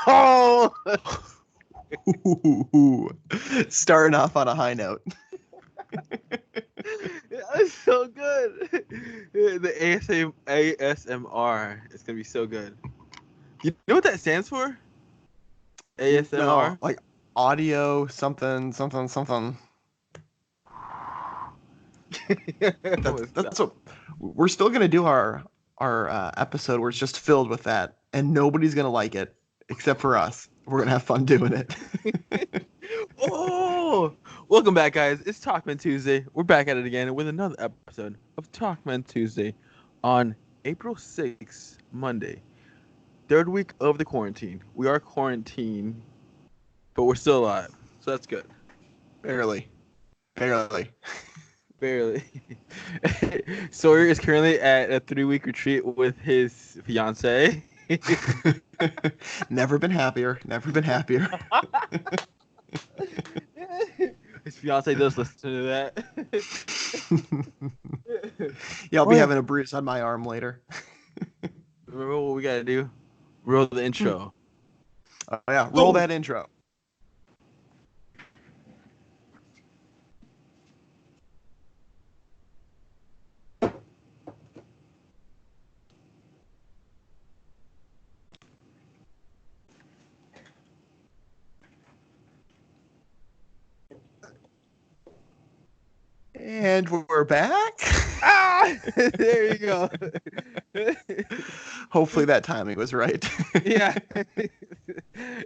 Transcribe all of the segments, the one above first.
Oh, Ooh, starting off on a high note. that's so good. The ASMR is gonna be so good. You know what that stands for? No, ASMR. like audio something something something. What's That's what we're still gonna do our episode where it's just filled with that, and nobody's gonna like it except for us. We're gonna have fun doing it. that? Oh, welcome back, guys. It's Talkmen Tuesday. We're back at it again with another episode of Talkmen Tuesday on April 6th, Monday, third week of the quarantine. We are quarantined, but we're still alive, so that's good. Barely, barely. Barely. Sawyer is currently at a 3-week retreat with his fiance. Never been happier. Never been happier. His fiance does listen to that. Yeah, I'll Oh be yeah. having a bruise on my arm later. Remember what we gotta do? Roll the intro. Oh yeah, roll Boom. that intro. And we're back. Ah, there you go. Hopefully that timing was right. Yeah.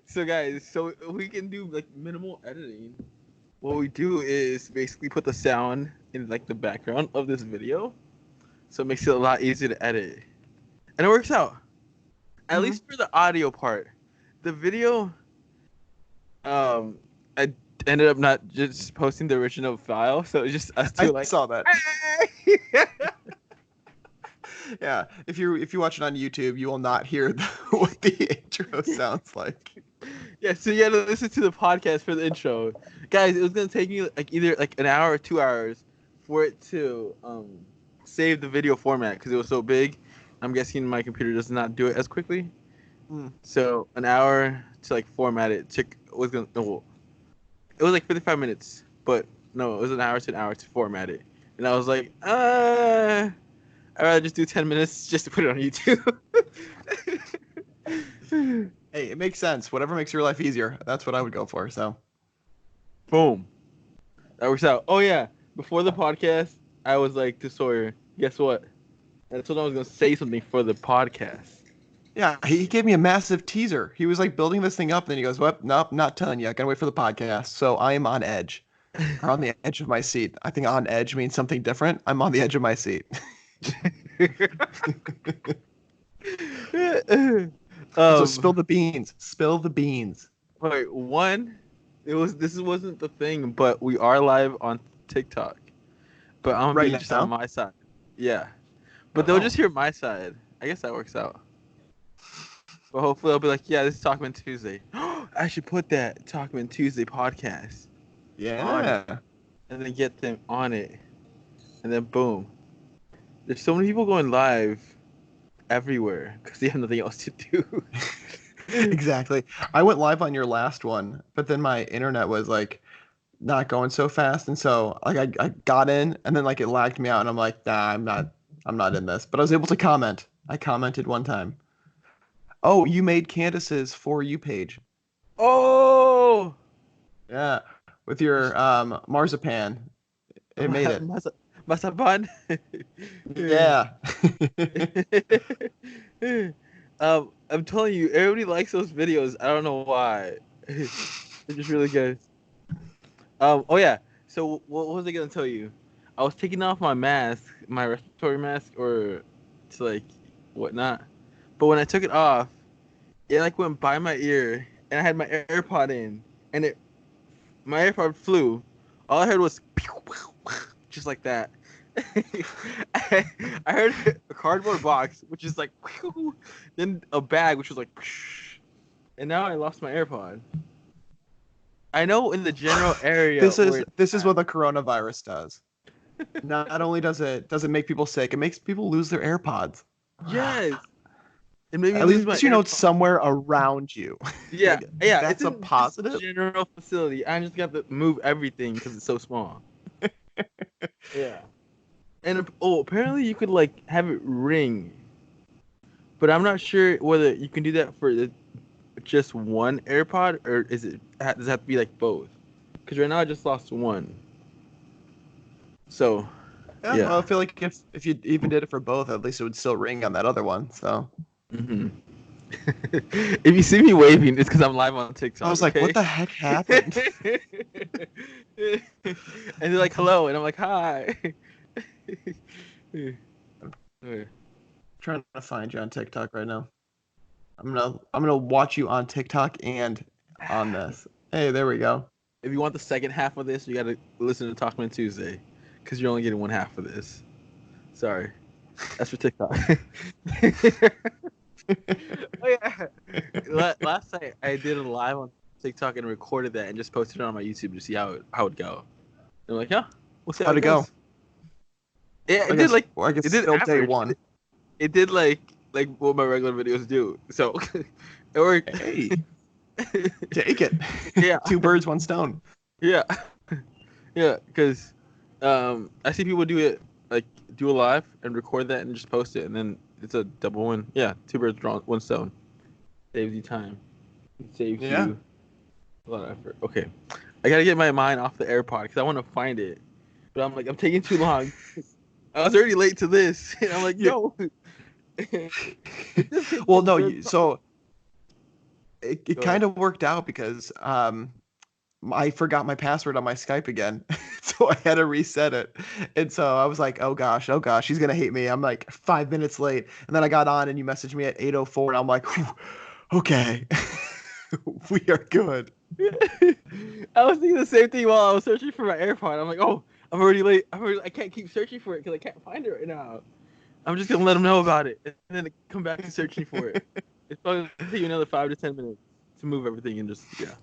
So guys, so we can do like minimal editing. What we do is basically put the sound in like the background of this video, so it makes it a lot easier to edit, and it works out. At least for the audio part. The video, I ended up not just posting the original file, so it's just us I two like. saw that. Yeah, if you watch it on YouTube, you will not hear what the intro sounds like. Yeah, so you gotta listen to the podcast for the intro, guys. It was gonna take me like either like an hour or 2 hours for it to save the video format because it was so big. I'm guessing my computer does not do it as quickly. Mm. So an hour to like format it took was gonna no, it was like 55 minutes, but no, it was an hour to format it, and I was like, I'd rather just do 10 minutes just to put it on YouTube. Hey, it makes sense. Whatever makes your life easier, that's what I would go for. So, Boom. That works out. Oh yeah. Before the podcast, I was like to Sawyer, guess what? I told him I was gonna say something for the podcast. yeah, he gave me a massive teaser. He was like building this thing up, and then he goes, "Well, nope, not telling you. I gotta wait for the podcast." So I am on edge, or on the edge of my seat. I think on edge means something different. I'm on the edge of my seat. So spill um the beans. Spill the beans. wait, one, this wasn't the thing, but we are live on TikTok. But I'm gonna Right be just on now. my side. Yeah. But they'll Oh, just hear my side. I guess that works out. But hopefully they'll be like, yeah, this is Talkman Tuesday. I should put that Talkman Tuesday podcast on it yeah. and then get them on it. And then boom. There's so many people going live everywhere because they have nothing else to do. Exactly. I went live on your last one, but then my internet was like not going so fast, and so like I got in, and then like it lagged me out, and I'm like, nah, I'm not in this. But I was able to comment. I commented one time. Oh, you made Candace's For You page. Oh! Yeah, with your marzipan. It made it. Masaban? Yeah. I'm telling you, everybody likes those videos. I don't know why. They're just really good. Oh yeah. So what was I gonna tell you? I was taking off my mask, my respiratory mask, or to like whatnot. But when I took it off, it like went by my ear, and I had my AirPod in, and my AirPod flew. All I heard was just like that. I heard a cardboard box, which is like, then a bag, which was like, and now I lost my AirPod. I know in the general area This where is it's this is at. what the coronavirus does. Not only does it make people sick, it makes people lose their AirPods. Yes. and maybe At lose my least you know it's AirPods. somewhere around you. Yeah, Like yeah, it's that's a in this positive. general facility. I just got to move everything because it's so small. Yeah, and apparently you could like have it ring, but I'm not sure whether you can do that for just one AirPod or does it have to be like both? Because right now I just lost one. So, Yeah, well, I yeah. feel like if you even did it for both, at least it would still ring on that other one. So Hmm. If you see me waving, it's because I'm live on I TikTok. was like, what Okay. the heck happened? And they're like, "Hello," and I'm like, "Hi." Okay. Trying to find you on TikTok right now. I'm gonna watch you on TikTok and on this. Hey, there we go. If you want the second half of this, you got to listen to Talkmen Tuesday, because you're only getting one half of this. Sorry, that's for TikTok. Oh yeah. Last night I did a live on TikTok and recorded that and just posted it on my YouTube to see how it go. And I'm like, yeah, we'll see how How'd it it go? goes. Yeah, it did like I guess it did still day average. one. It did like what my regular videos do. So it worked. Hey, take it. Yeah, Two birds, one stone. yeah, yeah. Because I see people do it like do a live and record that and just post it, and then it's a double win. Yeah, two birds, one stone. Saves you time. It saves Yeah. you a lot of effort. Okay, I gotta get my mind off the AirPod because I want to find it, but I'm like I'm taking too long. I was already late to this, and I'm like, Yeah. no. It just takes Well, like no, very. so it Go ahead. kind of worked out because I forgot my password on my Skype again. So I had to reset it. And so I was like, oh gosh, he's gonna hate me. I'm like 5 minutes late. And then I got on and you messaged me at 8:04 and I'm like, "Whew, okay. We are good. I was thinking the same thing while I was searching for my AirPod. I'm like, oh, I'm already late. I can't keep searching for it because I can't find it right now. I'm just gonna let them know about it and then come back to searching for it. It's probably gonna take you another 5 to 10 minutes to move everything and just yeah.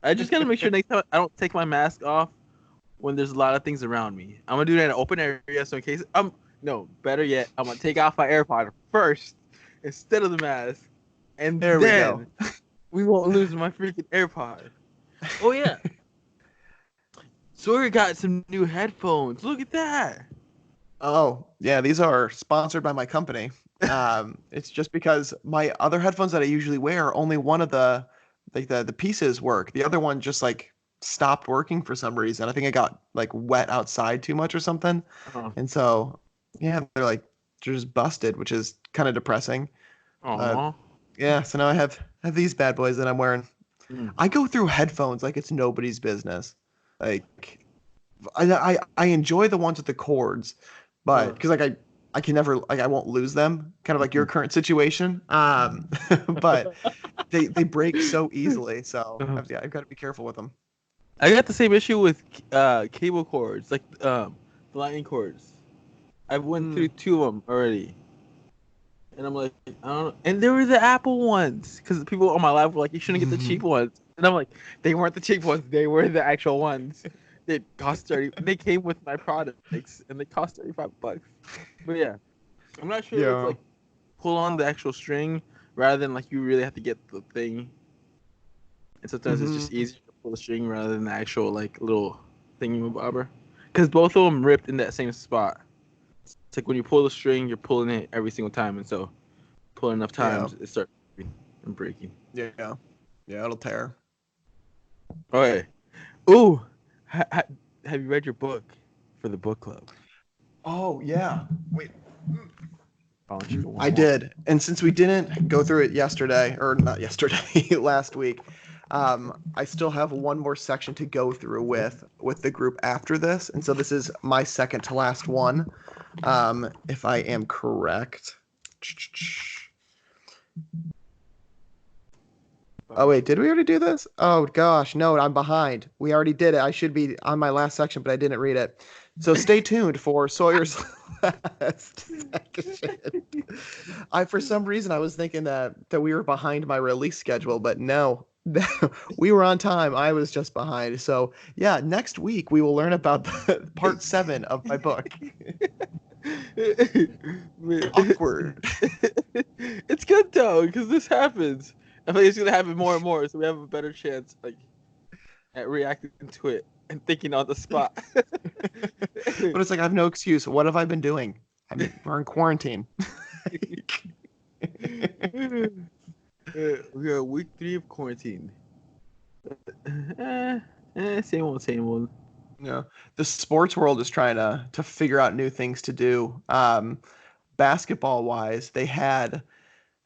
I just gotta make sure next time I don't take my mask off when there's a lot of things around me. I'm gonna do that in an open area so in case no, better yet, I'm gonna take off my AirPod first instead of the mask, and There we go. then we won't lose my freaking AirPod. Oh yeah, Sawyer got some new headphones. Look at that. Oh, yeah, these are sponsored by my company. It's just because my other headphones that I usually wear, only one of the pieces work. The other one just like stopped working for some reason. I think it got like wet outside too much or something. Oh, And so, yeah, they're just busted, which is kind of depressing. But aw. yeah, so now I have these bad boys that I'm wearing. Mm. I go through headphones like it's nobody's business. Like I enjoy the ones with the cords, but because like I can never like I won't lose them, kind of like your current situation. But they break so easily, so I've got to be careful with them. I got the same issue with cable cords, like the lightning cords. I've went through Mm. two of them already, and I'm like, I don't know. And they were the Apple ones, because people on my live were like, you shouldn't get the cheap ones, and I'm like, they weren't the cheap ones, they were the actual ones. They cost 30. They came with my products, and they cost $35. But yeah, I'm not sure if Yeah. like pull on the actual string rather than like you really have to get the thing. And sometimes it's just Hmm. easier to pull the string rather than the actual like little thingy bobber. Because both of them ripped in that same spot. It's like when you pull the string, you're pulling it every single time, and so pulling enough Yeah. times, it starts and breaking. Yeah. Yeah. It'll tear. Okay. Ooh, have you read your book for the book club? Oh yeah. Wait. Why don't you go I one more? did. And since we didn't go through it yesterday, or not yesterday, last week, I still have one more section to go through with the group after this. And so this is my second to last one, if I am correct. Oh wait, did we already do this? Oh gosh, no, I'm behind. We already did it. I should be on my last section, but I didn't read it. So stay tuned for Sawyer's last section. For some reason I was thinking that we were behind my release schedule, but no. We were on time. I was just behind. So yeah, next week we will learn about part 7 of my book. Awkward. It's good though, because this happens. I think it's gonna happen more and more, so we have a better chance, like, at reacting to it and thinking on the spot. But it's like I have no excuse. What have I been doing? We're in quarantine. We are week 3 of quarantine. Same old, same old. Yeah, the sports world is trying to figure out new things to do. Basketball wise, they had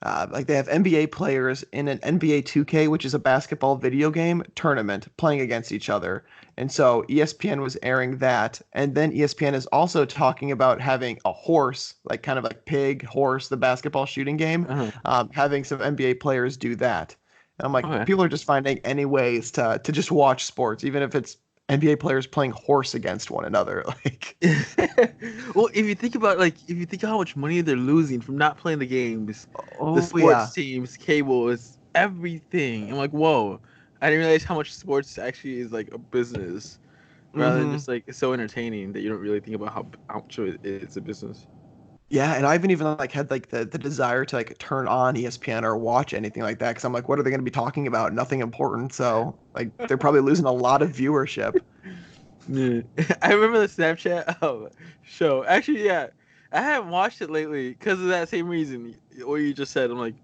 like they have NBA players in an NBA 2K, which is a basketball video game tournament, playing against each other. And so ESPN was airing that, and then ESPN is also talking about having a horse, like kind of like pig horse, the basketball shooting game, having some NBA players do that. And I'm like, Okay. people are just finding any ways to just watch sports, even if it's NBA players playing horse against one another. Like, Well, if you think about how much money they're losing from not playing the games, the oh yeah. sports teams, cables, everything. I'm like, whoa! I didn't realize how much sports actually is like a business, rather than just like so entertaining that you don't really think about how much it's a business. Yeah, and I haven't even like had like the desire to like turn on ESPN or watch anything like that because I'm like, what are they going to be talking about? Nothing important. So like they're probably losing a lot of viewership. Yeah. I remember the Snapchat show. Actually, yeah, I haven't watched it lately because of that same reason. What you just said. I'm like,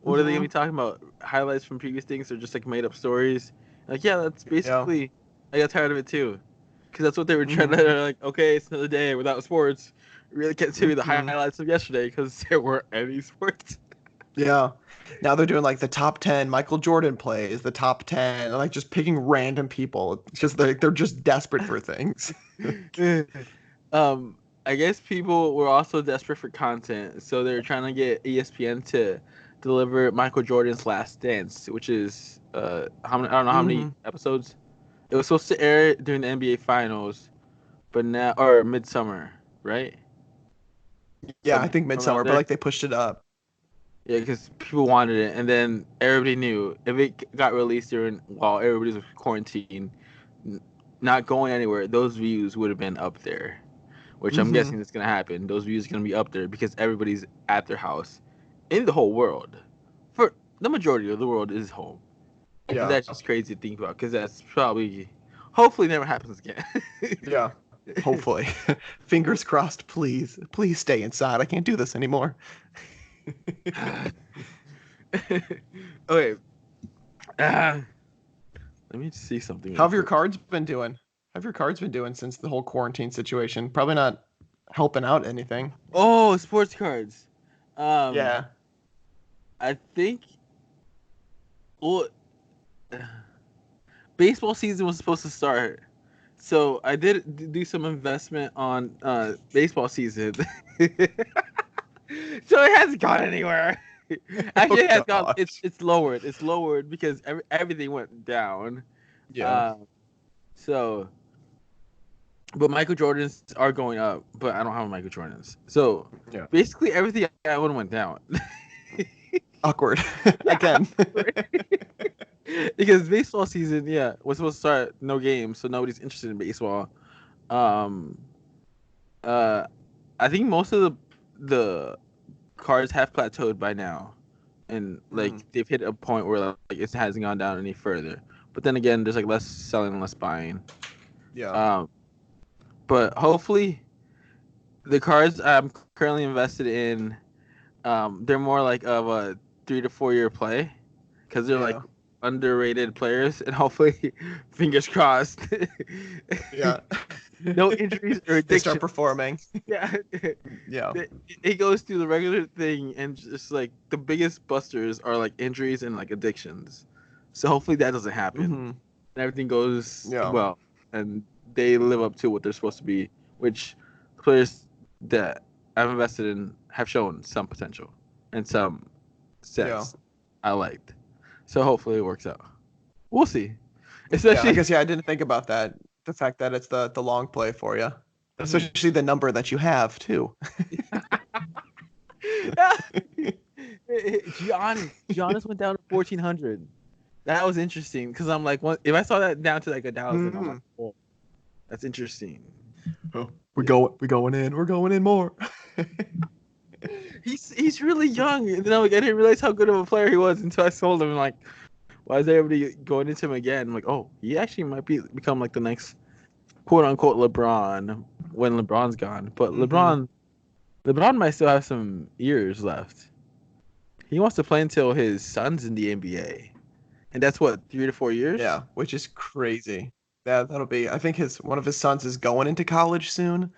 what are they gonna be talking about? Highlights from previous things or just like made up stories? Like, yeah, that's Yeah. basically. I got tired of it too, because that's what they were trying to. They're like, okay, it's another day without sports. Really can't tell me the highlights of yesterday because there weren't any sports. Yeah. Now they're doing like the top 10 Michael Jordan plays, the top 10, and like just picking random people. It's just like they're just desperate for things. um, I guess people were also desperate for content, so they're trying to get ESPN to deliver Michael Jordan's Last Dance, which is how many? I don't know how many episodes. It was supposed to air during the NBA Finals, but now or midsummer, right? Yeah, I think Around midsummer, but there. like they pushed it up. Yeah, because people wanted it, and then everybody knew if it got released during while everybody was quarantined, not going anywhere, those views would have been up there. Which I'm guessing is gonna happen. Those views are gonna be up there because everybody's at their house, in the whole world. For the majority of the world is home. And Yeah. that's just crazy to think about because that's probably, hopefully, never happens again. Yeah. Hopefully. Fingers crossed, please. Please stay inside. I can't do this anymore. Okay. Let me see something. How have your cards been doing? How have your cards been doing since the whole quarantine situation? Probably not helping out anything. Oh, sports cards. Yeah. I think. Well, baseball season was supposed to start, so I did do some investment on baseball season. So it hasn't gone anywhere. Actually, it has gone. It's lowered. It's lowered because everything went down. Yeah. So, but Michael Jordans are going up, but I don't have Michael Jordans. So Yeah. basically, everything I own went down. Awkward. Again. Because baseball season, yeah, was supposed to start no games, so nobody's interested in baseball. Um, I think most of the cards have plateaued by now, and like they've hit a point where like it hasn't gone down any further. But then again, there's like less selling and less buying. Yeah. But hopefully, the cards I'm currently invested in, they're more like of a 3 to 4 year play, because they're like underrated players, and hopefully, fingers crossed. Yeah. No injuries or They addiction. start performing. Yeah. Yeah. It goes through the regular thing, and just like the biggest busters are like injuries and like addictions. So hopefully that doesn't happen, and everything goes well, and they live up to what they're supposed to be, which players that I've invested in have shown some potential and some sets I liked. So hopefully it works out. We'll see. Especially, I guess I didn't think about that. The fact that it's the long play for you, especially the number that you have too. Giannis went down to 1,400. That was interesting because I'm like, if I saw that down to like 1,000, I'm like, oh, that's interesting. Oh, we're going in. We're going in more. He's really young, and then I'm like, I didn't realize how good of a player he was until I sold him. Like, why is everybody going into him again? I'm like, oh, he actually might become like the next quote unquote LeBron when LeBron's gone. But LeBron might still have some years left. He wants to play until his son's in the NBA, and that's what 3 to 4 years. Yeah, which is crazy. That'll be. I think his one of his sons is going into college soon.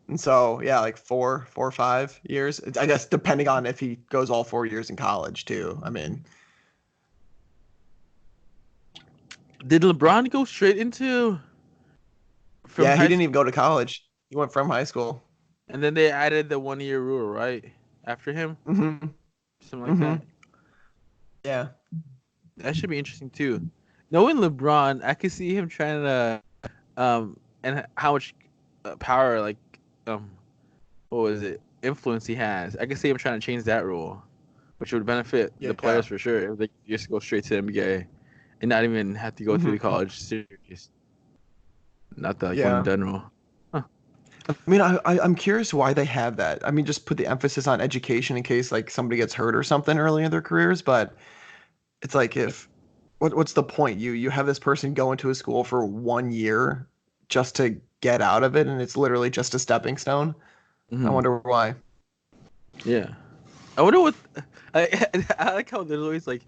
And so yeah, like 4 or 5 years. I guess depending on if he goes all 4 years in college too. I mean, Did LeBron go straight into from yeah, he high didn't school, even go to college. He went from high school. and then they added the 1 year rule right after him, Hmm. something like Hmm. that? Yeah. That should be interesting too. Knowing LeBron, I could see him trying to and how much power like um what was it influence he has. I could see him trying to change that rule, which would benefit the Yeah. players for sure if they just go straight to the NBA and not even have to go through the Hmm. college series. Not the like one and Yeah. done rule. Huh. I mean, I'm curious why they have that. I mean, just put the emphasis on education in case like somebody gets hurt or something early in their careers. But it's like if what's the point? You have this person go into a school for 1 year just to get out of it, and it's literally just a stepping stone. I Mhm. wonder why. Yeah. I wonder what I I like how there's always like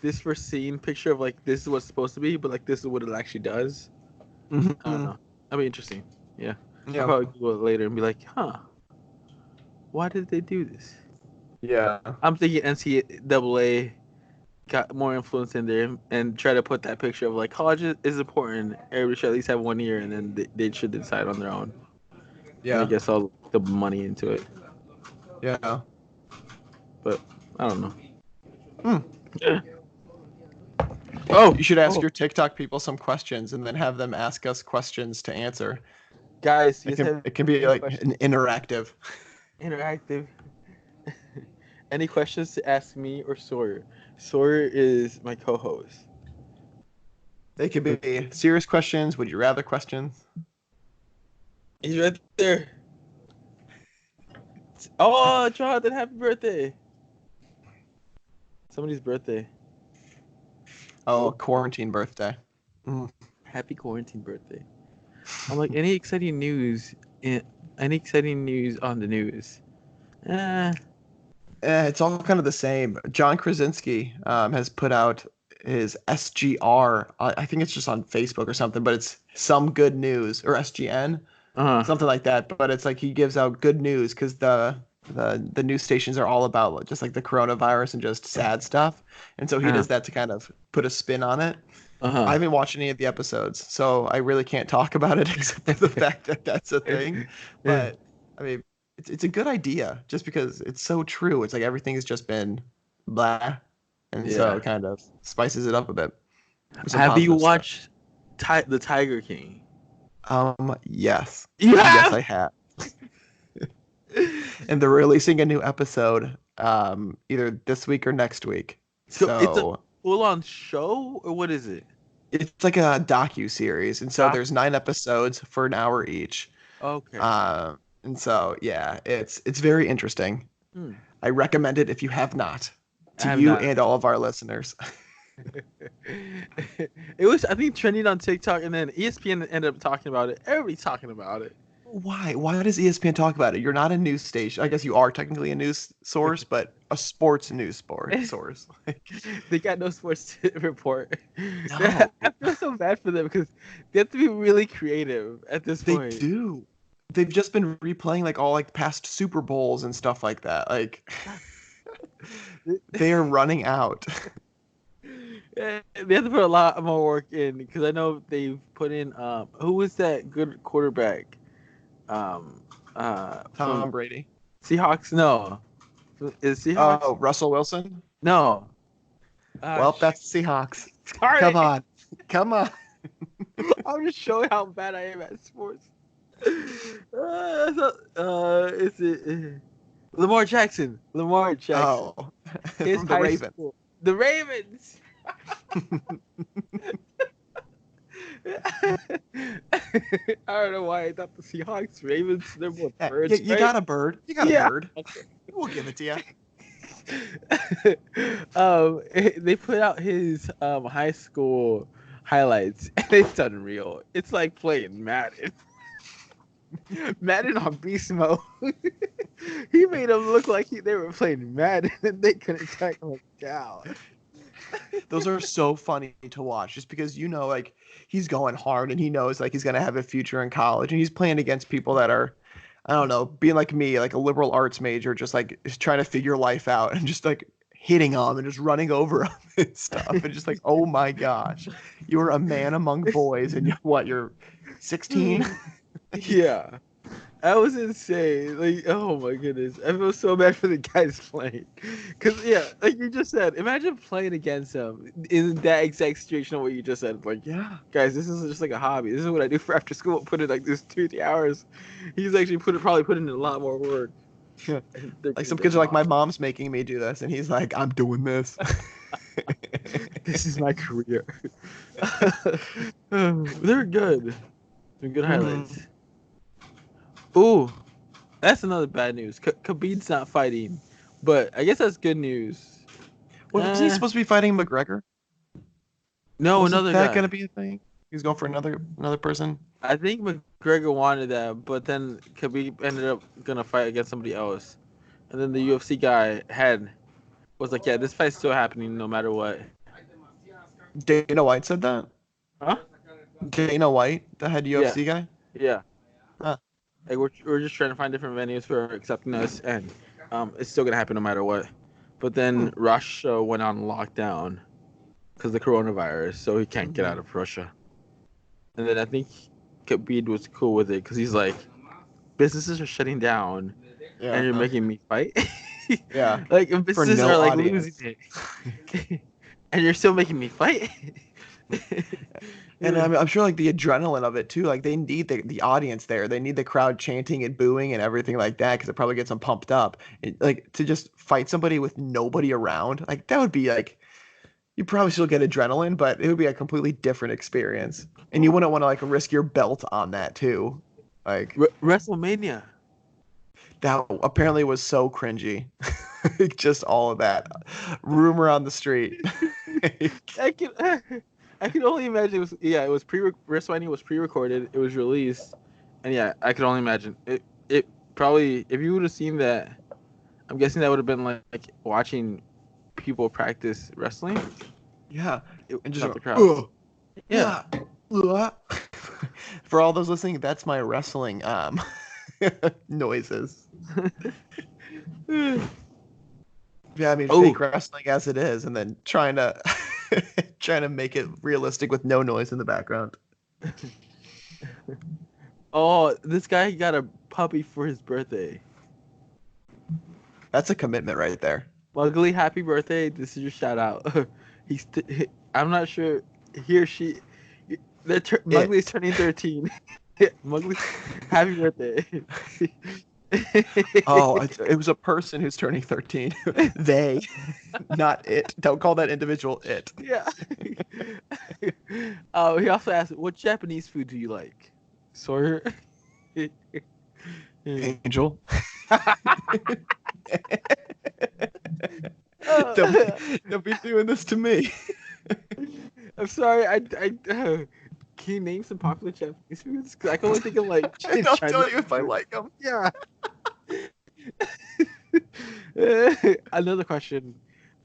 this foreseen picture of like this is what's supposed to be, but like this is what it actually does. I don't Hmm. know. That'd be interesting. Yeah. I'll Yeah. probably Google it later and be like, huh, why did they do this? Yeah. I'm thinking NCAA got more influence in there and try to put that picture of like college is important. Everybody should at least have 1 year and then they should decide on their own. And I Yeah. guess all the money into it. Yeah. But I don't know. Hmm. Yeah. Oh, You should ask oh, your TikTok people some questions and then have them ask us questions to answer. guys, you It guys can have it can be any like questions? an interactive. Interactive. Any questions to ask me or Sawyer? Sawyer is my co-host. They could be serious questions, would you rather questions. He's right there. Oh, Jonathan, happy birthday! Somebody's birthday. Oh, Oh, quarantine birthday. Mm. happy quarantine birthday. I'm like, any exciting news? Any exciting news on the news? Eh, It's all kind of the same. John Krasinski has put out his SGR. I think it's just on Facebook or something, but it's some good news or SGN, uh, something like that. But it's like he gives out good news because the news stations are all about just like the coronavirus and just sad stuff, and so he uh, does that to kind of put a spin on it. I uh-huh. haven't watched any of the episodes, so I really can't talk about it except for the fact that that's a thing. Yeah, But I mean, it's a good idea just because it's so true. It's like everything has just been blah, and so yeah. it kind of spices it up a bit with some Have you positive stuff. watched the Tiger King? Yes, You yes, have. I have, and they're releasing a new episode either this week or next week. So it's a So full-on show, or what is it? it's like a docu series, and so Doc. there's 9 episodes for an hour each. Okay. And so yeah, it's very interesting. Hmm. I recommend it if you have not, I to have you not. and all of our listeners. It was, I think, trending on TikTok, and then ESPN ended up talking about it. Everybody talking about it. Why? Why does ESPN talk about it? You're not a news station. I guess you are technically a news source, but a sports news source. They got no sports to report. No, I feel so bad for them because they have to be really creative at this they point. do. They've just been replaying like all like past Super Bowls and stuff like that. Like they are running out. They have to put a lot more work in because I know they've put in who was that good quarterback um from Tom Brady. Seahawks? No, is Seahawks? Oh, Russell Wilson. No. Well, that's the Seahawks. Darn Come it! on, come on. I'm just showing how bad I am at sports. Is it Lamar Jackson? Lamar Jackson. Oh, His from the high Ravens. school. The Ravens. I don't know why I thought the Seahawks, Ravens, they're both Yeah, birds, you right? got a bird. You got a Yeah. bird. We'll give it to you. They put out his high school highlights, and it's unreal. It's like playing Madden. Madden on beast mode. He made them look like they were playing Madden, and they couldn't tackle him down. Those are so funny to watch, just because like he's going hard and he knows like he's gonna have a future in college, and he's playing against people that are, I don't know, being like me, like a liberal arts major, just like is trying to figure life out and just like hitting them and just running over them and stuff, and just like, oh my gosh, you're a man among boys, and you're 16. Yeah. That was insane. Like, oh my goodness. I feel so bad for the guys playing. Cause yeah, like you just said, imagine playing against him in that exact situation of what you just said. Like, Yeah. guys, this is just like a hobby. This is what I do for after school. Put in like this 2 hours. He's actually probably put in a lot more work. Yeah. Like some kids are like, my mom's making me do this, and he's like, I'm doing this. This is my career. They're good. They're good highlights. Ooh, that's another bad news. Khabib's not fighting, but I guess that's good news. Was he supposed to be fighting McGregor? No, Wasn't another that guy. gonna be a thing? He's going for another person. I think McGregor wanted that, but then Khabib ended up gonna fight against somebody else, and then the UFC guy was like, "Yeah, this fight's still happening no matter what." Dana White said that. Huh? Dana White, the head Yeah, UFC guy. yeah. Huh. Like we're just trying to find different venues for accepting us, and it's still gonna happen no matter what. But then Russia went on lockdown because of the coronavirus, so he can't get out of Russia. And then I think Khabib was cool with it because he's like, businesses are shutting down, Yeah. and you're making me fight. Yeah. Like if businesses no are like audience. losing it, and you're still making me fight. And I'm sure like the adrenaline of it too. Like they need the audience there. They need the crowd chanting and booing and everything like that, because it probably gets them pumped up. Like to just fight somebody with nobody around, like that would be like, you probably still get adrenaline, but it would be a completely different experience. And you wouldn't want to like risk your belt on that too. Like WrestleMania. that apparently was so cringy. Just all of that rumor on the street. I can I can only imagine. It was WrestleMania was pre-recorded. It was released, and yeah, I could only imagine it. Probably if you would have seen that, I'm guessing that would have been like watching people practice wrestling. Yeah, and just the crowd. Yeah. For all those listening, that's my wrestling noises. Yeah, I mean, fake wrestling as it is, and then trying to make it realistic with no noise in the background. Oh, this guy got a puppy for his birthday. That's a commitment right there. Mugly, happy birthday! This is your shout out. I'm not sure he or she. Mugly's turning 13. Mugly, happy birthday. Oh, it was a person who's turning 13. They, not it. Don't call that individual it. Yeah. Oh, he also asked, "What Japanese food do you like?" Sawyer. Angel. Don't be doing this to me. I'm sorry. Can you name some popular Japanese foods? Because I can only think of like. I'll tell you if I like them. Yeah. Another question.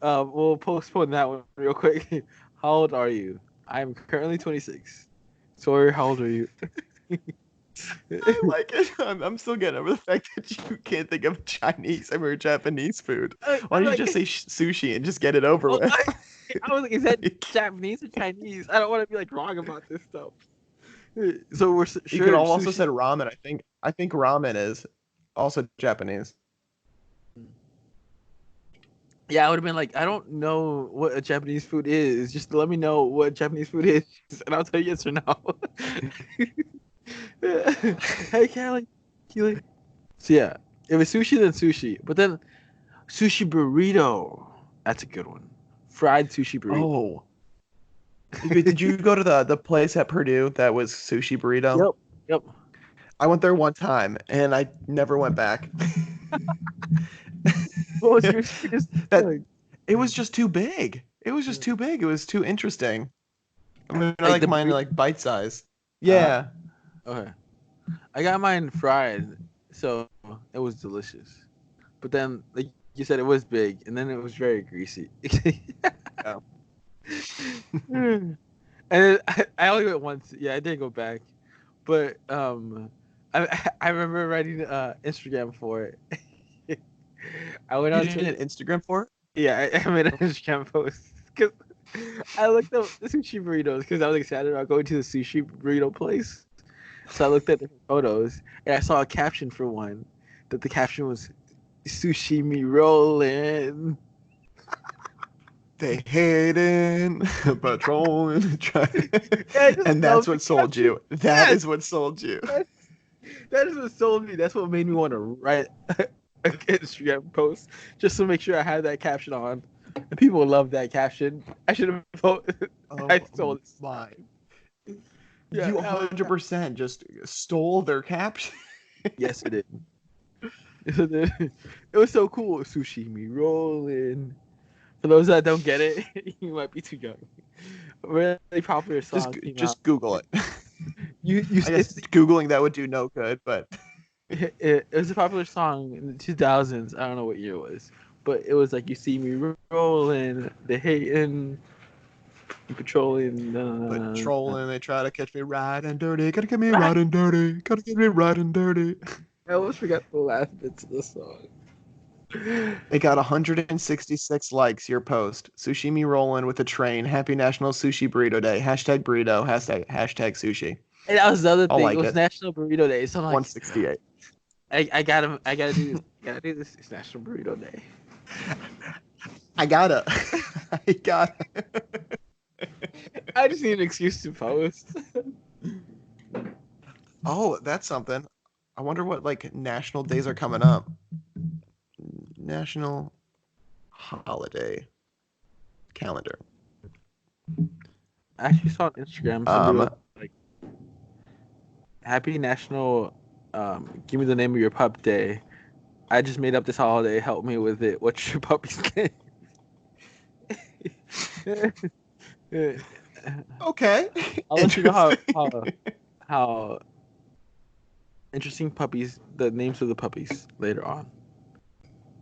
We'll postpone that one real quick. How old are you? I'm currently 26. Sawyer, how old are you? I like it. I'm still getting over the fact that you can't think of Chinese or Japanese food. Why don't you just say sushi and just get it over with? I was like, is that Japanese or Chinese? I don't want to be like wrong about this stuff. So we're sure. You could also said ramen. I think ramen is also Japanese. Yeah, I would have been like, I don't know what a Japanese food is. Just let me know what Japanese food is, and I'll tell you yes or no. Hey, Kelly. So yeah, if it's sushi, then sushi. But then sushi burrito. That's a good one. Fried sushi burrito. Oh, Did you go to the place at Purdue that was sushi burrito? Yep. Yep. I went there one time and I never went back. What was your experience That like? it was just too big. It was just too big. It was too interesting. I mean, I Like like the mine burrito? like bite size. Uh, Yeah. okay. I got mine fried, so it was delicious. But then, like you said, it was big, and then it was very greasy. Yeah. And then I only went once. Yeah, I did go back, but I remember writing Instagram for it. I went You on did to an Instagram for it? yeah, I made an Instagram post because I looked up the sushi burritos because I was excited about going to the sushi burrito place. So I looked at different photos and I saw a caption for one that the caption was "sushi me rolling." They hating, patrolling, trying, And I just and that's loved the what sold caption. you. That Yes, is what sold you. that, that is what sold me. That's what made me want to write an Instagram post just to make sure I had that caption on. And people love that caption. I should have voted. I Oh sold my. it. Yeah, You that was, 100% just stole their caption. yes, it did. It was so cool. Sushi me rolling. For those that don't get it, you might be too young. A really popular Just song came out. just Google it. You I guess Googling that would do no good, but it was a popular song in the 2000s. I don't know what year it was, but it was like you see me rolling, the hating, patrolling. patrolling, they try to catch me riding dirty. Gotta get me riding dirty. Gotta get me riding dirty. I almost forgot the last bits of the song. It got 166 likes, your post. Sushi me rolling with a train. Happy National Sushi Burrito Day. Hashtag burrito. Hashtag sushi. And that was the other I'll thing. It like was it. National Burrito Day, so I'm like, 168. I gotta do this. I gotta do this. It's National Burrito Day. I gotta. I gotta. I just need an excuse to post. Oh, that's something. I wonder what like national days are coming up. National holiday calendar. I actually saw on Instagram somebody Um, was like, "Happy National, give me the name of your pup day. I just made up this holiday. Help me with it. What's your puppy's name?" okay. I'll let you know Interesting. how interesting puppies, the names of the puppies later on.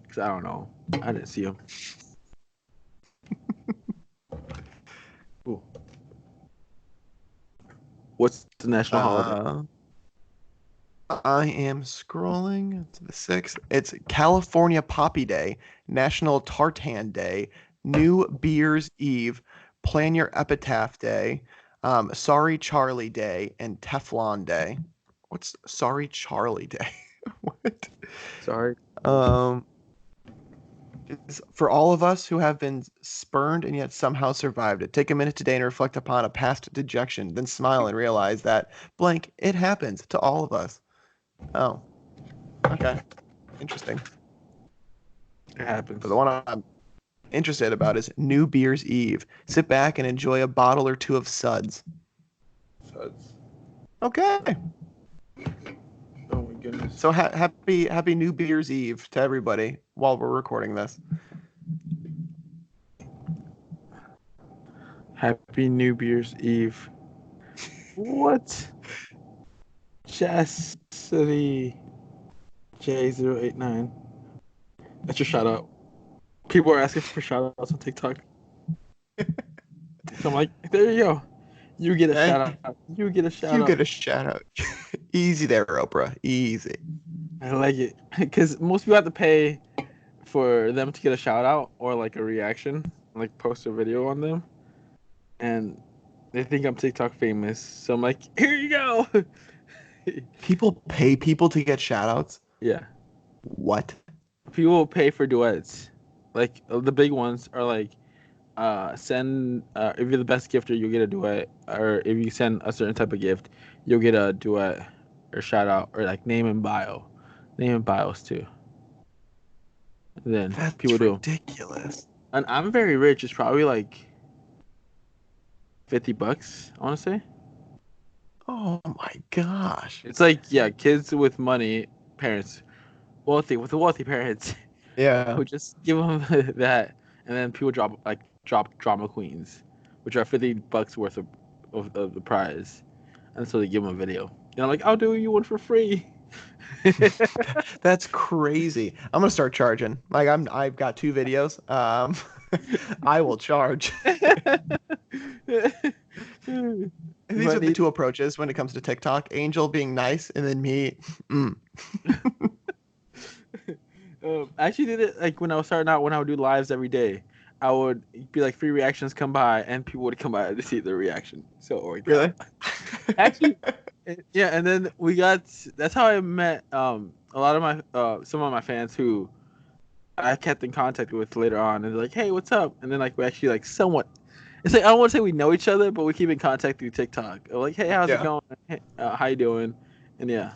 Because I don't know, I didn't see them. Ooh. What's the national holiday? Uh, I am scrolling to the 6th. It's California Poppy Day, National Tartan Day, New Beer's Eve, Plan Your Epitaph Day, Sorry Charlie Day, and Teflon Day. What's Sorry Charlie Day? What? Sorry. Um, for all of us who have been spurned and yet somehow survived it, take a minute today and reflect upon a past dejection, then smile and realize that blank, it happens to all of us. Oh, okay. Interesting. It happens. But the one I'm interested about is New Beer's Eve. Sit back and enjoy a bottle or two of suds. Suds. Okay. Oh my goodness. So happy New Beer's Eve to everybody while we're recording this. Happy New Year's Eve. What? Chastity J089. That's your shout out. People are asking for shout outs on TikTok. So I'm like, there you go. You get a shout out. You get a shout out. You get a shout out. Easy there, Oprah. Easy. I like it. Because most people have to pay for them to get a shout out or like a reaction, like post a video on them. And they think I'm TikTok famous. So I'm like, here you go. People pay people to get shout outs? Yeah. What? People will pay for duets. Like the big ones are like send if you're the best gifter you'll get a duet, or if you send a certain type of gift you'll get a duet or shout out, or like name and bios too. And then That's people do. ridiculous. And I'm very rich. It's probably like $50, I want to say. Oh my gosh. It's like, yeah, kids with money, parents, with the wealthy parents, Yeah. who just give them that, and then people drop drama queens, which are $50 worth of the prize, and so they give them a video. And I'm like, I'll do you one for free. That's crazy. I'm gonna start charging. Like I've got 2 videos. I will charge. And these are But the 2 approaches when it comes to TikTok. Angel being nice, and then me. Mm. I actually did it like when I was starting out. When I would do lives every day, I would be like, free reactions come by, and people would come by to see the reaction. So it worked Really? out. Actually, yeah. And then we got. That's how I met a lot of my some of my fans who I kept in contact with later on, and they're like, "Hey, what's up?" And then like we actually like somewhat. It's like I don't want to say we know each other, but we keep in contact through TikTok. We're like, "Hey, how's it Yeah. going? Hey, how you doing?" And yeah,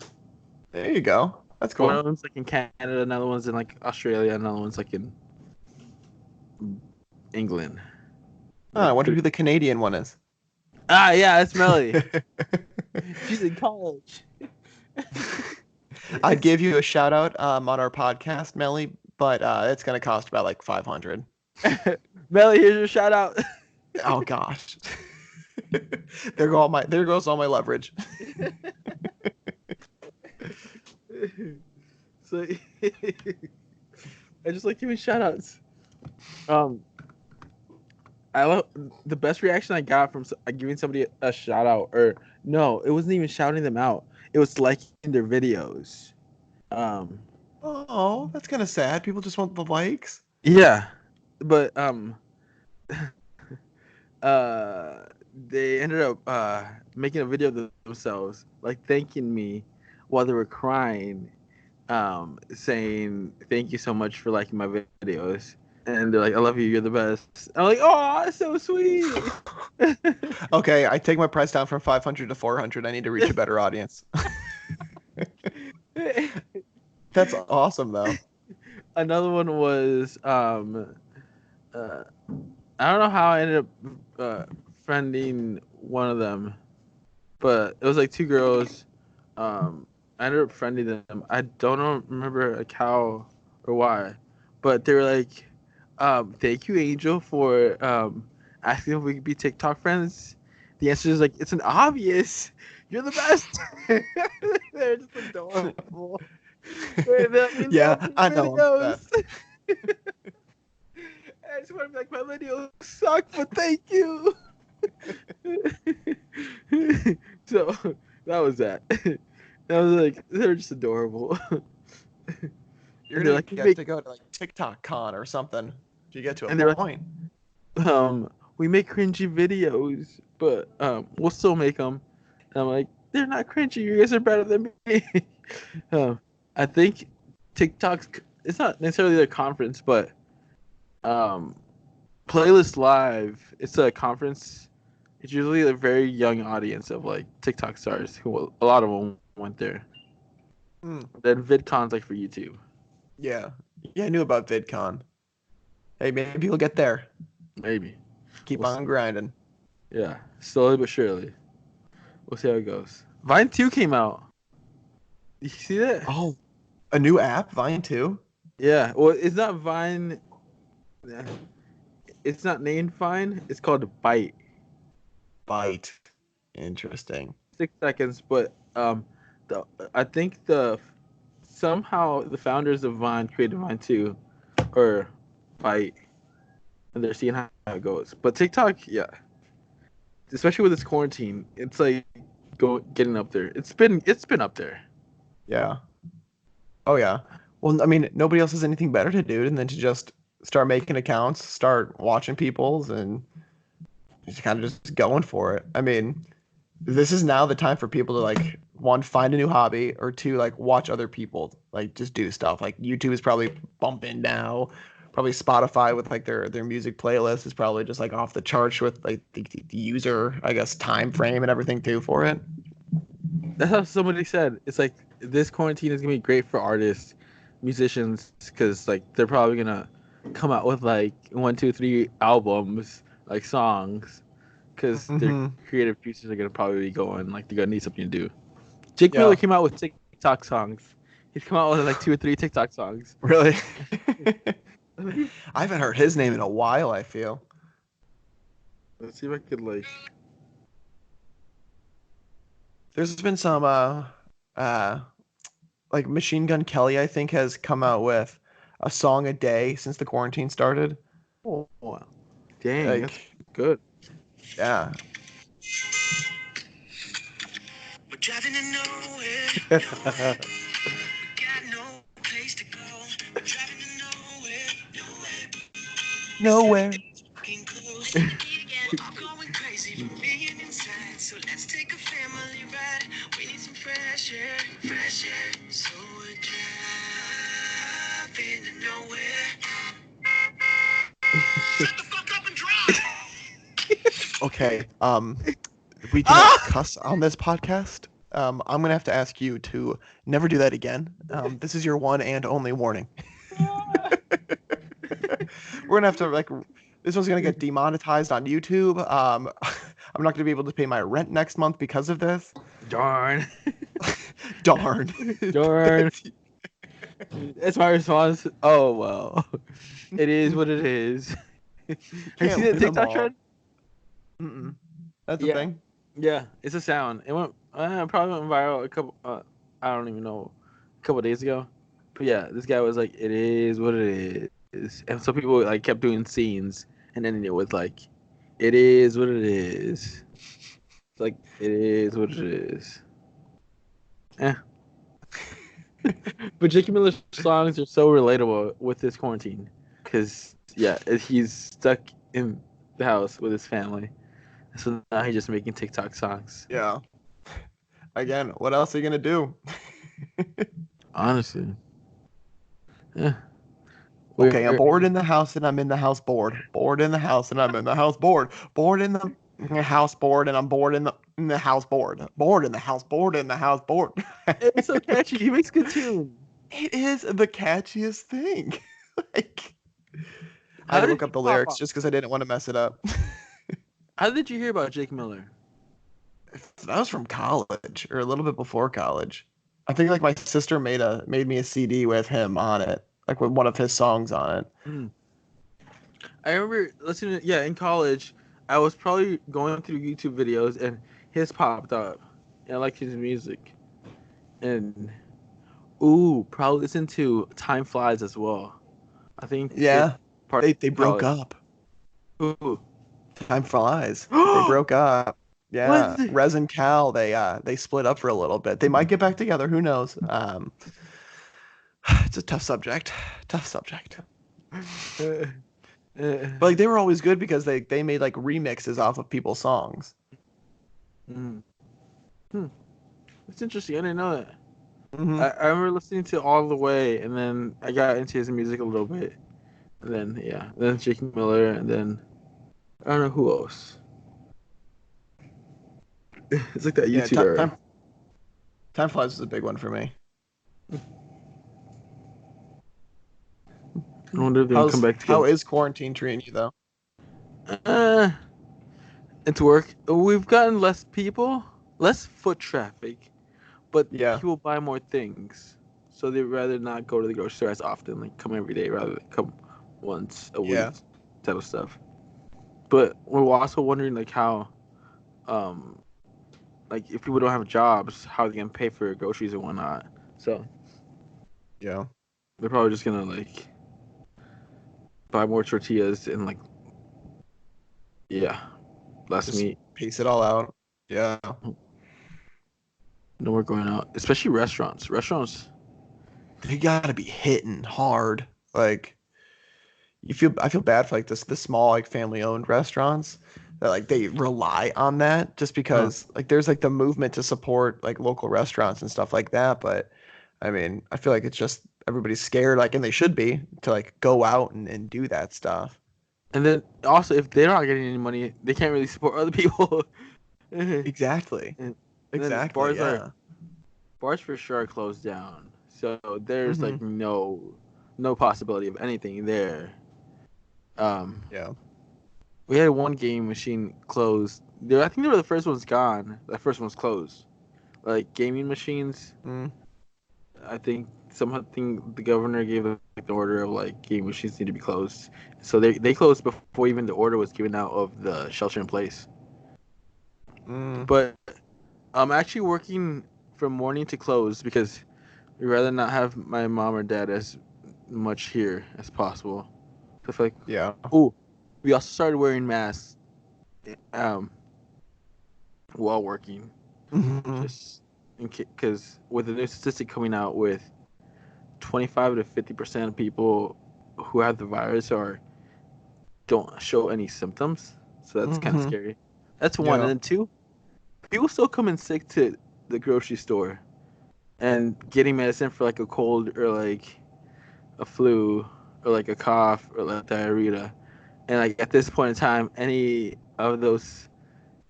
There you go. That's one of cool. them's like in Canada, another one's in like Australia, another one's like in England. I Like, wonder who the Canadian one is. yeah, that's Melly. She's in college. I'd give you a shout out on our podcast, Melly, but it's gonna cost about like 500. Melly, here's your shout out. Oh gosh. There goes all my leverage. So I just like giving shout outs. Um, I love the best reaction I got from giving somebody a shout out, or no, it wasn't even shouting them out. It was liking their videos. Um, Oh, that's kind of sad. People just want the likes. yeah, but uh, they ended up making a video of themselves, like thanking me while they were crying, saying thank you so much for liking my videos. And they're like, I love you, you're the best. I'm like, oh, that's so sweet. Okay, I take my price down from 500 to 400. I need to reach a better audience. That's awesome, though. Another one was I don't know how I ended up friending one of them, but it was like 2 girls. I ended up friending them. I don't remember like how or why, but they were like, "Thank you, Angel, for asking if we could be TikTok friends." The answer is like, "It's an obvious. You're the best." They're just adorable. They're like, we Yeah, love your I know videos. that. I just want to be like, my videos suck, but thank you. So that was that. I was like, they're just adorable. You're And they're gonna like, get to go to like TikTok Con or something if you get to a and they're point. we make cringy videos, but we'll still make them. And I'm like, they're not cringy. You guys are better than me. um, I think TikTok's. It's not necessarily a conference, but um, Playlist Live. It's a conference. It's usually a very young audience of like TikTok stars who a lot of them went there. Hmm. Then VidCon's like for YouTube. Yeah. Yeah, I knew about VidCon. Hey, maybe we'll get there. Maybe. Keep We'll on see. grinding. Yeah, slowly but surely. We'll see how it goes. Vine 2 came out. You see that? Oh, a new app, Vine too. Yeah. Well, it's not Vine. It's not named Vine. It's called Byte. Byte. Interesting. 6 seconds, but the I think the somehow the founders of Vine created Vine 2 or Byte, and they're seeing how it goes. But TikTok, yeah, especially with this quarantine, it's like getting up there. It's been up there. Yeah. Oh yeah. Well, I mean, nobody else has anything better to do than to just start making accounts, start watching people's, and just kind of just going for it. I mean, this is now the time for people to like one find a new hobby or two like watch other people like just do stuff. Like YouTube is probably bumping now. Probably Spotify with like their music playlist is probably just like off the charts with like the user, I guess, time frame and everything too for it. That's how somebody said. It's like this quarantine is gonna be great for artists, musicians, because like they're probably gonna come out with like 1, 2, 3 albums, like songs, because their Mm-hmm. creative juices are gonna probably be going. Like they're gonna need something to do. Jake Miller Yeah. came out with TikTok songs. He's come out with like 2 or 3 TikTok songs. Really? I haven't heard his name in a while, I feel. Let's see if I could like. There's been some like Machine Gun Kelly, I think, has come out with a song a day since the quarantine started. Oh, wow. Dang, that's Like, good. yeah. We're driving to nowhere, nowhere. We got no place to go. We're driving to nowhere, nowhere. Nowhere. Fucking close. We're all going crazy from being inside. So let's take a family ride. We need some fresh air, fresh air. So we're driving to nowhere. Shut the fuck up and drive. Okay. We do not cuss on this podcast. I'm gonna have to ask you to never do that again. This is your one and only warning. We're gonna have to like. This one's gonna get demonetized on YouTube. I'm not gonna be able to pay my rent next month because of this. Darn. Darn. Darn. That's my response. Oh well, it is what it is. Have you Can't seen that win 'em TikTok all. trend? Mm-mm. That's the Yeah. thing. Yeah, it's a sound. It went probably went viral a couple. I don't even know, a couple days ago. But yeah, this guy was like, "It is what it is," and so people like kept doing scenes and ending it with like, "It is what it is." It's like it is what it is. Eh. But J.K. Miller's songs are so relatable with this quarantine, because yeah, he's stuck in the house with his family, so now he's just making TikTok songs. Yeah. Again, what else are you gonna do? Honestly, yeah. Okay, I'm bored in the house and I'm in the house bored. Bored in the house and I'm in the house bored. Bored in the house bored and I'm bored in the house bored. Bored in the house bored in the house bored. It's so catchy. He makes good tunes. It is the catchiest thing. Like, I How had to did look up you the pop lyrics up? just because I didn't want to mess it up. How did you hear about Jake Miller? That was from college or a little bit before college. I think like my sister made me a CD with him on it, like with one of his songs on it. I remember listening to, in college, I was probably going through YouTube videos and his popped up. And I liked his music. And, probably listen to Time Flies as well. I think Yeah, part they broke college. up. Ooh. Time flies. They broke up. Yeah, What? Rez and Cal, they split up for a little bit. They might get back together. Who knows? It's a tough subject. Tough subject. But like they were always good because they made like remixes off of people's songs. It's interesting. I didn't know that. Mm-hmm. I remember listening to All the Way, and then I got into his music a little bit. And then Jake Miller, and then I don't know who else. It's like that Yeah, YouTuber. Time flies is a big one for me. I wonder if they're gonna come back How together. is quarantine treating you though? It's work. We've gotten less people, less foot traffic, but Yeah. people buy more things. So they'd rather not go to the grocery store as often, like come every day rather than come once a week Yeah. type of stuff. But we're also wondering like how, like if people don't have jobs, how they can pay for groceries and whatnot. So Yeah. they're probably just gonna like buy more tortillas and like less Just meat. piece it all out. Yeah. No more going out, especially restaurants. Restaurants. They gotta be hitting hard. Like I feel bad for like the small like family owned restaurants that like they rely on that just because like there's like the movement to support like local restaurants and stuff like that. But I mean, I feel like it's just everybody's scared, like, and they should be to like go out and do that stuff. And then also, if they're not getting any money, they can't really support other people. Exactly. And then Exactly. Yeah. bars for sure are closed down. So there's Mhm. like no possibility of anything there. Yeah. We had one game machine closed I think they were the first ones gone. The first one's closed. Like gaming machines. Mm. I think something the governor gave like the order of like gaming machines need to be closed. So they closed before even the order was given out of the shelter in place. Mm. But I'm actually working from morning to close because we'd rather not have my mom or dad as much here as possible. So I feel like, Yeah. oh, we also started wearing masks um while working, Mhm. just in because with the new statistic coming out with 25 to 50% of people who have the virus or don't show any symptoms, so that's kind of Mhm. scary. That's one, and Yeah. then two, people still come in sick to the grocery store and getting medicine for like a cold or like a flu or like a cough or like diarrhea. And like at this point in time, any of those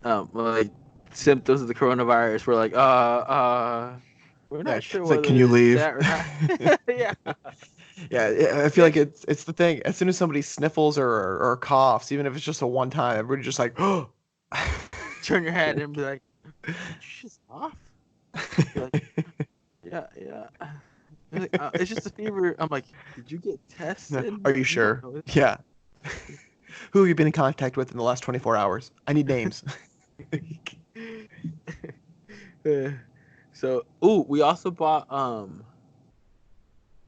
like symptoms of the coronavirus, we're like, we're Yeah. not sure It's like, can whether you it's leave? that or not. Yeah. Yeah, I feel like it's the thing. As soon as somebody sniffles or coughs, even if it's just a one time, everybody's just like, oh. Turn your head and be like, did you just off? You're like, yeah, yeah. They're like, it's just a fever. I'm like, did you get tested? Are you You don't sure? know it. Yeah. Who have you been in contact with in the last 24 hours? I need names. So, ooh, we also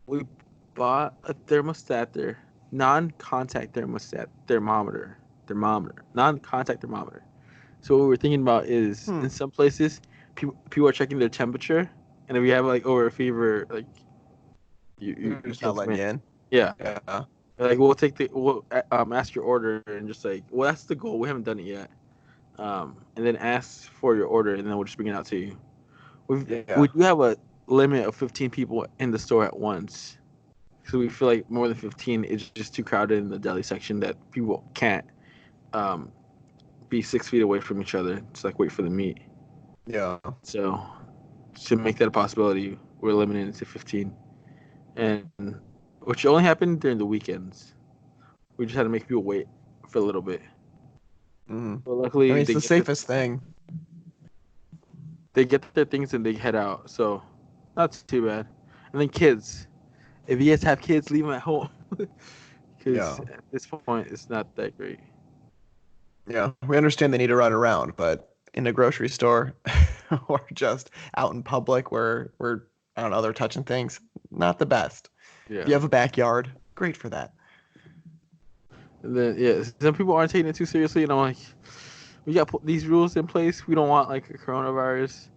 we bought a thermostat there, non-contact non-contact thermometer. So what we're thinking about is Hmm. in some places people are checking their temperature, and if you have like over a fever, like They're you just not can't come letting in. you in. Yeah, Yeah. like we'll ask your order and just like, well, that's the goal. We haven't done it yet. And then ask for your order, and then we'll just bring it out to you. We Yeah. do have a limit of 15 people in the store at once. So we feel like more than 15 is just too crowded in the deli section that people can't um, be 6 feet away from each other to like wait for the meat. Yeah. So to make that a possibility, we're limiting it to 15, and which only happened during the weekends. We just had to make people wait for a little bit. Hmm. But I luckily, mean, it's the safest thing. they get their things and they head out. So not too bad. And then kids, if you guys have kids, leave them at home because Yeah. at this point it's not that great. Yeah. We understand they need to run around, but in a grocery store or just out in public where I don't know, they're touching things, not the best. If you Yeah. have a backyard, great for that. And then yeah, some people aren't taking it too seriously, and I'm like, we got put these rules in place. We don't want like a coronavirus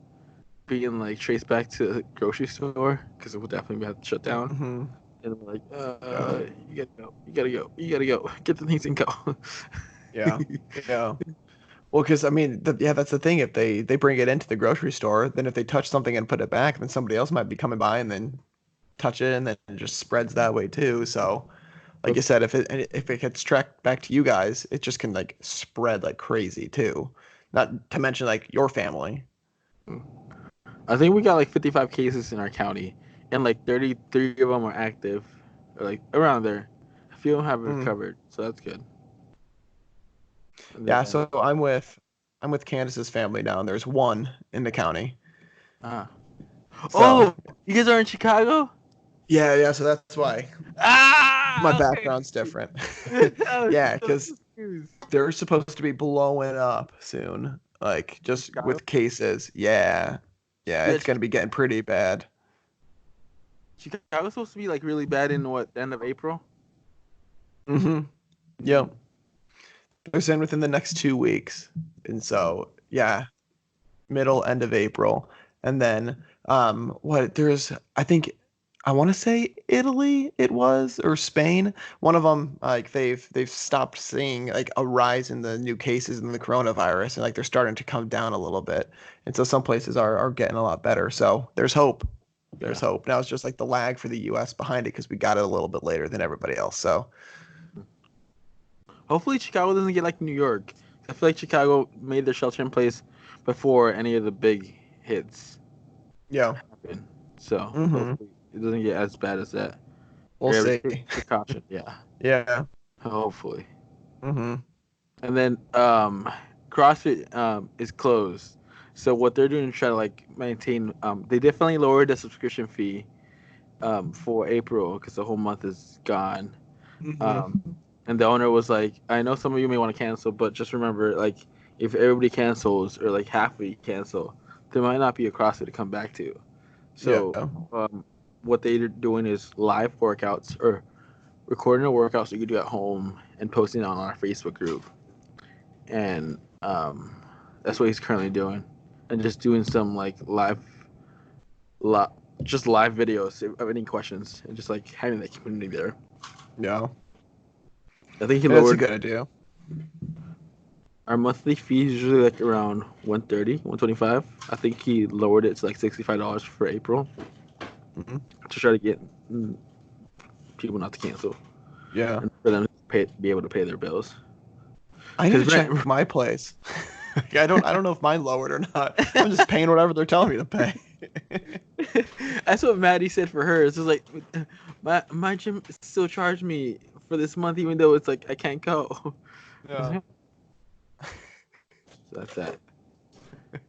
being like traced back to the grocery store because it will definitely have to shut down. Hmm. And we're like, Yeah. you gotta go, you gotta go, you gotta go, get the things and go. Yeah. Yeah. Well, because I mean, yeah, that's the thing. If they bring it into the grocery store, then if they touch something and put it back, then somebody else might be coming by and then touch it, and then it just spreads that way too. So, like you said, if it gets tracked back to you guys, it just can like spread like crazy too. Not to mention like your family. I think we got like 55 cases in our county, and like 33 of them are active, or like around there. A few of them have Mm. recovered, so that's good. And Yeah. then, So I'm with Candace's family now, and there's one in the county. uh, So oh, you guys are in Chicago? yeah. So that's why my Okay. background's different. I was Yeah, so because confused. they're supposed to be blowing up soon. Like just Chicago? with cases. Yeah. Yeah, Yeah, it's gonna be getting pretty bad. Chicago's supposed to be like really bad in what, the end of April? Mm-hmm. Yep. They're saying within the next 2 weeks. And so yeah, middle end of April. And then what there's I think I want to say Italy it was or Spain. One of them like they've stopped seeing like a rise in the new cases in the coronavirus and like they're starting to come down a little bit. And so some places are getting a lot better. So there's hope. There's Yeah. hope. Now it's just like the lag for the US behind it because we got it a little bit later than everybody else. So Hopefully Chicago doesn't get like New York. I feel like Chicago made their shelter in place before any of the big hits yeah. happen. So Mm-hmm. hopefully it doesn't get as bad as that. We'll Everybody see. take precaution. Yeah. Yeah. Hopefully. Mm-hmm. And then CrossFit is closed. So what they're doing to try to like maintain, they definitely lowered the subscription fee for April because the whole month is gone. Um, and the owner was like, I know some of you may want to cancel, but just remember, like, if everybody cancels or like half of you cancel, there might not be a CrossFit to come back to. So what they're doing is live workouts or recording a workout so you can do at home and posting it on our Facebook group. And that's what he's currently doing. And just doing some like just live videos of any questions and just like having that community there. Yeah. I think he That's a lowered good idea. our monthly fee is usually like around 130, 125. I think he lowered it to like $65 for April to try to get people not to cancel. Yeah. And for them to be able to pay their bills. I need to check my place. I don't know if mine lowered or not. I'm just paying whatever they're telling me to pay. That's what Maddie said for her. It's just like my gym still charged me for this month, even though it's like I can't go. Yeah. So that's that.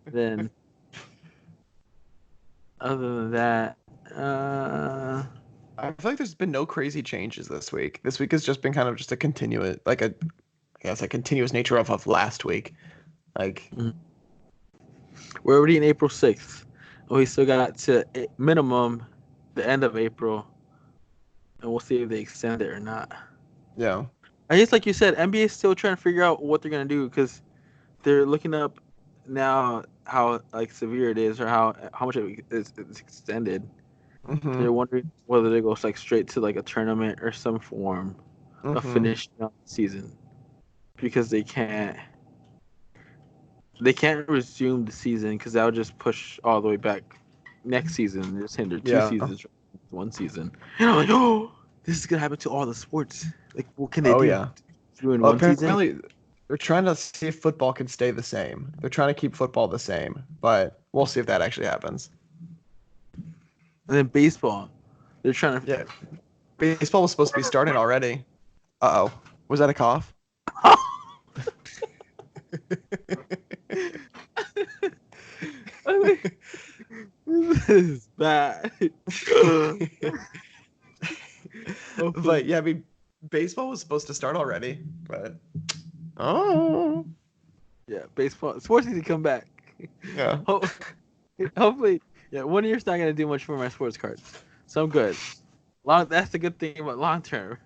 Then, other than that, I feel like there's been no crazy changes this week. This week has just been kind of just a continuous, like a continuous nature of last week. Like, we're already in April 6th. We still got to minimum the end of April, and we'll see if they extend it or not. yeah. I guess, like you said, NBA is still trying to figure out what they're gonna do because they're looking up now how like severe it is or how much it is extended. They're wondering whether they go like straight to like a tournament or some form of finishing out the season because they can't resume the season because that would just push all the way back next season and just hinder two seasons, one season. And I'm like, oh, this is gonna happen to all the sports. Like, what can they do? Yeah. Ruin one season? They're trying to see if football can stay the same. They're trying to keep football the same, but we'll see if that actually happens. And then baseball, they're trying to. Yeah. Baseball was supposed to be starting already. Uh-oh. Was that a cough? This is bad. But yeah, I mean, baseball was supposed to start already, but yeah, baseball sports need to come back. Yeah. Hopefully, yeah. 1 year's not gonna do much for my sports cards, so I'm good. That's the good thing about long term.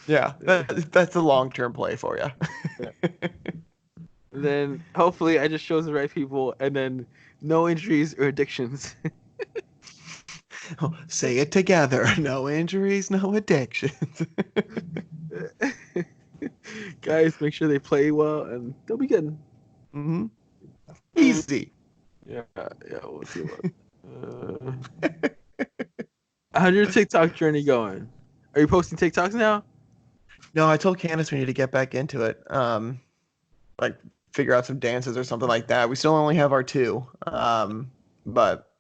Yeah, that's a long-term play for you. Yeah. Then hopefully I just chose the right people, and then no injuries or addictions. Say it together. No injuries, no addictions. Guys, make sure they play well, and they'll be good. Easy. Yeah, we'll see what. How's your TikTok journey going? Are you posting TikToks now? No, I told Candace we need to get back into it. Like figure out some dances or something like that. We still only have our 2. But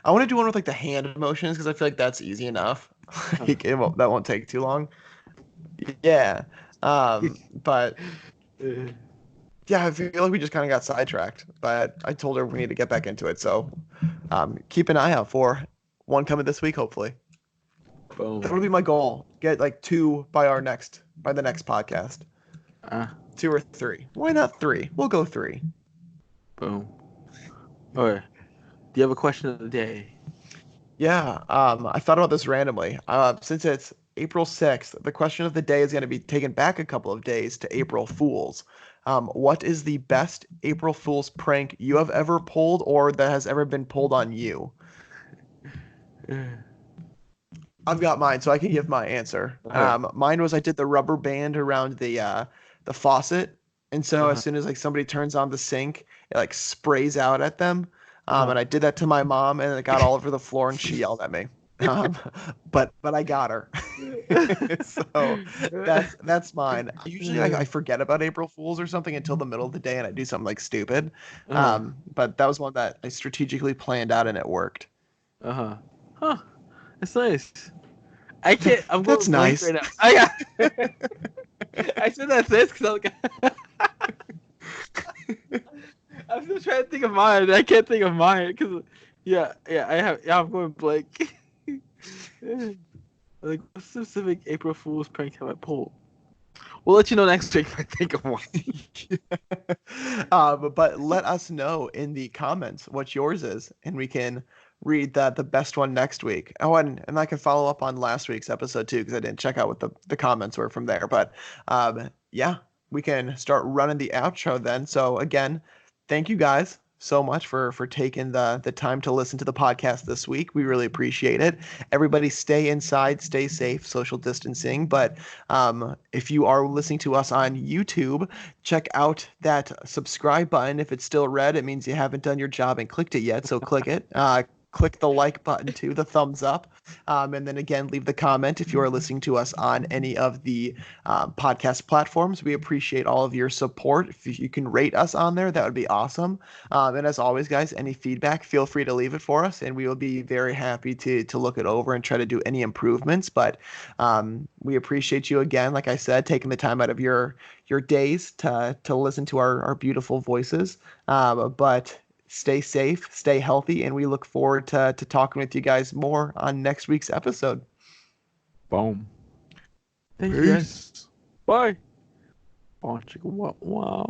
I want to do one with like the hand motions because I feel like that's easy enough. That won't take too long. Yeah. But yeah, I feel like we just kind of got sidetracked. But I told her we need to get back into it. So keep an eye out for one coming this week, hopefully. Boom. That'll be my goal. Get like 2 by the next podcast. 2 or 3. Why not 3? We'll go 3. Boom. All right. Do you have a question of the day? Yeah. I thought about this randomly. Since it's April 6th, the question of the day is going to be taken back a couple of days to April Fools. What is the best April Fool's prank you have ever pulled or that has ever been pulled on you? I've got mine, so I can give my answer. Mine was I did the rubber band around the faucet, and so as soon as like somebody turns on the sink, it like sprays out at them. And I did that to my mom, and it got all over the floor, and she yelled at me. But I got her. So that's mine. Usually I forget about April Fools or something until the middle of the day, and I do something like stupid. But that was one that I strategically planned out, and it worked. Huh. That's nice. I can't. I'm going That's nice. right now. I said that's this because I was like. was trying to think of mine. I can't think of mine because, I'm going blank. Like, what specific April Fool's prank have I pulled? We'll let you know next week if I think of one. But let us know in the comments what yours is, and we can read the best one next week. Oh, and I can follow up on last week's episode too, because I didn't check out what the comments were from there. But yeah, we can start running the outro then. So again, thank you guys so much for taking the time to listen to the podcast this week. We really appreciate it. Everybody stay inside, stay safe, social distancing. But if you are listening to us on YouTube, check out that subscribe button. If it's still red, it means you haven't done your job and clicked it yet. So click it. Click the like button too, the thumbs up. And then again, leave the comment if you are listening to us on any of the podcast platforms. We appreciate all of your support. If you can rate us on there, that would be awesome. And as always, guys, any feedback, feel free to leave it for us, and we will be very happy to look it over and try to do any improvements. But we appreciate you again, like I said, taking the time out of your days to listen to our beautiful voices. But stay safe, stay healthy, and we look forward to talking with you guys more on next week's episode. Boom. Thank you guys. Bye. Oh, chicken, wow.